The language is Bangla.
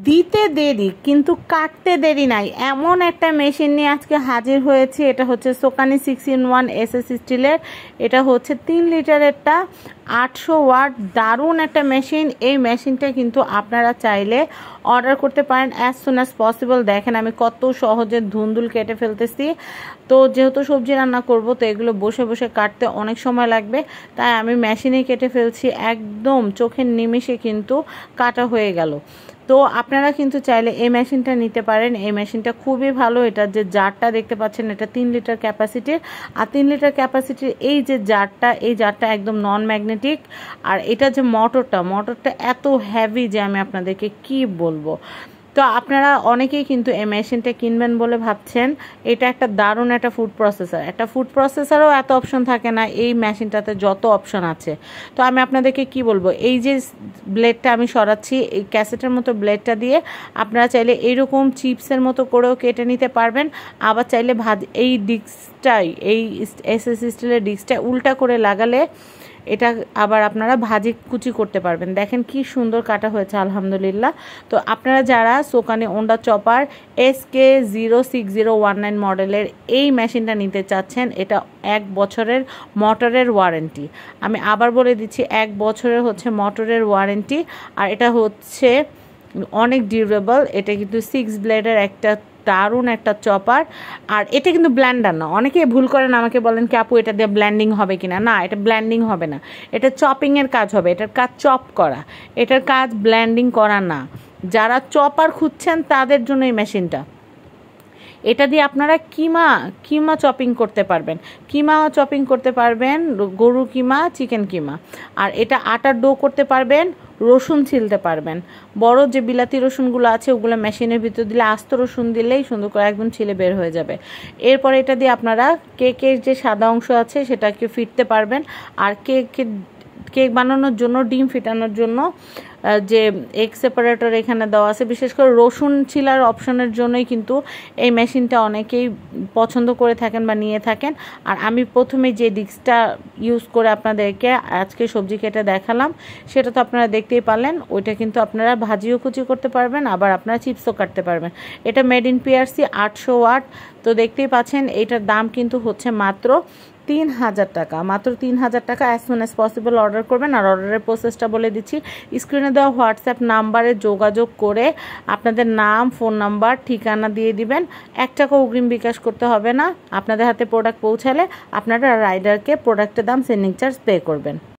দিতে দেরি কিন্তু কাটতে দেরি নাই, এমন একটা মেশিন নিয়ে আজকে হাজির হয়েছে। এটা হচ্ছে সোকানি 6-in-1 এসএস স্টিলের। এটা হচ্ছে 3 লিটারেরটা, 800 ওয়াট, দারুণ একটা মেশিন। এই মেশিনটা কিন্তু আপনারা চাইলে অর্ডার করতে পারেন অ্যাজ সুন অ্যাজ পসিবল। দেখেন আমি কত সহজে ধুন্দুল কেটে ফেলতেছি। তো যেহেতু সবজি রান্না করব, তো এগুলো বসে বসে কাটতে অনেক সময় লাগবে, তাই আমি মেশিনেই কেটে ফেলছি। একদম চোখের নিমেষে কিন্তু কাটা হয়ে গেল। তো আপনারা কিন্তু চাইলে এই মেশিনটা নিতে পারেন। এই মেশিনটা খুবই ভালো। এটার যে জারটা দেখতে পাচ্ছেন, এটা 3 লিটার ক্যাপাসিটির। আর 3 লিটার ক্যাপাসিটির এই যে জারটা, এই জারটা একদম নন ম্যাগনেটিক। আর এটা যে মোটরটা এত হেভি যে আমি আপনাদেরকে কি বলবো। তো আপনারা অনেকেই কিন্তু এই মেশিনটা কিনবেন বলে ভাবছেন। এটা একটা দারুণ একটা ফুড প্রসেসর। একটা ফুড প্রসেসরও এত অপশন থাকে না, এই মেশিনটাতে যত অপশন আছে। তো আমি আপনাদেরকে কি বলবো, এই যে ব্লেডটা আমি সরাচ্ছি, এই ক্যাসেটের মতো ব্লেডটা দিয়ে আপনারা চাইলে এইরকম চিপসের মতো করেও কেটে নিতে পারবেন। আবার চাইলে এই ডিস্কটাই, এই এসএস স্টিলের ডিস্কটা উল্টা করে লাগালে এটা আবার আপনারা ভাজি কুচি করতে পারবেন। দেখেন কি সুন্দর কাটা হয়েছে, আলহামদুলিল্লাহ। তো আপনারা যারা সোকানি ওন্ডা চপার SK06019 মডেলের এই মেশিনটা নিতে চাচ্ছেন, এটা 1 বছরের মোটরের ওয়ারেন্টি। আমি আবার বলে দিচ্ছি, 1 বছরের হচ্ছে মোটরের ওয়ারেন্টি। আর এটা হচ্ছে অনেক ডিউরেবল। এটা কিন্তু 6 ব্লেডের একটা দারুণ একটা চপার। আর এটা কিন্তু ব্ল্যান্ডার না। অনেকে ভুল করেন, আমাকে বলেন কি আপু এটা দিয়ে ব্ল্যান্ডিং হবে কিনা। না, এটা ব্ল্যান্ডিং হবে না, এটা চপিংয়ের কাজ হবে। এটার কাজ চপ করা, এটার কাজ ব্ল্যান্ডিং করা না। যারা চপার খুঁজছেন তাদের জন্য এই মেশিনটা। এটা দিয়ে আপনারা কিমা চপিং করতে পারবেন, গরু কিমা, চিকেন কিমা। আর এটা আটার ডো করতে পারবেন, রসুন ছিলতে পারবেন। বড় যে বিলাতি রসুনগুলো আছে ওগুলো মেশিনের ভিতর দিলে, আস্ত রসুন দিলেই সুন্দর করে একদম ছিলে বের হয়ে যাবে। এরপর এটা দিয়ে আপনারা কেকের যে সাদা অংশ আছে সেটাকে ফিটতে পারবেন। আর কেক বানানোর জন্য, ডিম ফিটানোর জন্য যে এগ সেপারেটর এখানে দেওয়া আছে, বিশেষ করে রসুন ছিলার অপশনের জন্যই কিন্তু এই মেশিনটা অনেকেই পছন্দ করে থাকেন বা নিয়ে থাকেন। আর আমি প্রথমে যে ডিস্কটা ইউজ করে আপনাদেরকে আজকে সবজি কেটে দেখালাম, সেটা তো আপনারা দেখতেই পারলেন। ওইটা কিন্তু আপনারা ভাজিও কুচি করতে পারবেন, আবার আপনারা চিপসও কাটতে পারবেন। এটা মেড ইন PRC, 800 ওয়াট। তো দেখতেই পাচ্ছেন এটার দাম কিন্তু হচ্ছে মাত্র 3000 টাকা, মাত্র 3000 টাকা। As soon as possible order করবেন। আর অর্ডারের প্রসেসটা বলে দিচ্ছি, স্ক্রিনে দেওয়া হোয়াটসঅ্যাপ নাম্বারে যোগাযোগ করে আপনাদের নাম, ফোন নাম্বার, ঠিকানা দিয়ে দিবেন। 1 টাকা অগ্রিম বিকাশ করতে হবে না। আপনাদের হাতে প্রোডাক্ট পৌঁছালে আপনারা রাইডারকে প্রোডাক্টের দাম, সেন্ডিং চার্জ পে করবেন।